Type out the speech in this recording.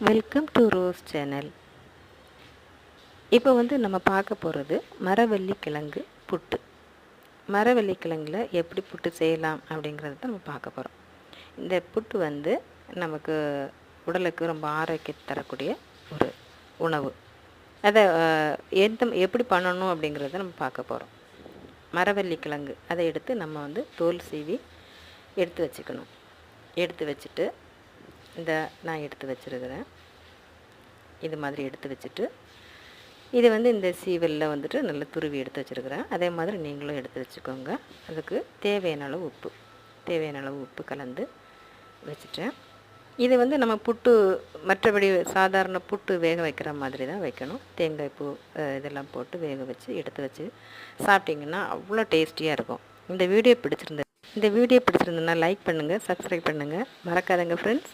Welcome to rose channel. இப்போ நம்ம பார்க்க போகிறது மரவள்ளி கிழங்கு புட்டு. மரவள்ளி கிழங்குல எப்படி புட்டு செய்யலாம் அப்படிங்கிறத நம்ம பார்க்க போகிறோம். இந்த புட்டு நமக்கு உடலுக்கு ரொம்ப ஆரோக்கியத்தை தரக்கூடிய ஒரு உணவு. அதை எப்படி பண்ணணும் அப்படிங்கிறத நம்ம பார்க்க போகிறோம். மரவள்ளி கிழங்கு அதை எடுத்து நம்ம தோல் சீவி எடுத்து வச்சுக்கணும். எடுத்து வச்சுட்டு நான் எடுத்து வச்சுருக்கிறேன். இது மாதிரி எடுத்து வச்சுட்டு இது இந்த சீவலில் நல்லா துருவி எடுத்து வச்சுருக்கிறேன். அதே மாதிரி நீங்களும் எடுத்து வச்சுக்கோங்க. அதுக்கு தேவையான அளவு உப்பு கலந்து வச்சுட்டேன். இது நம்ம புட்டு மற்றபடி சாதாரண புட்டு வேக வைக்கிற மாதிரி தான் வைக்கணும். தேங்காய் பூ இதெல்லாம் போட்டு வேக வச்சு எடுத்து வச்சு சாப்பிட்டிங்கன்னா அவ்வளோ டேஸ்டியாக இருக்கும். இந்த வீடியோ பிடிச்சிருந்ததுன்னா லைக் பண்ணுங்கள், சப்ஸ்கிரைப் பண்ணுங்கள், மறக்காதங்க ஃப்ரெண்ட்ஸ்.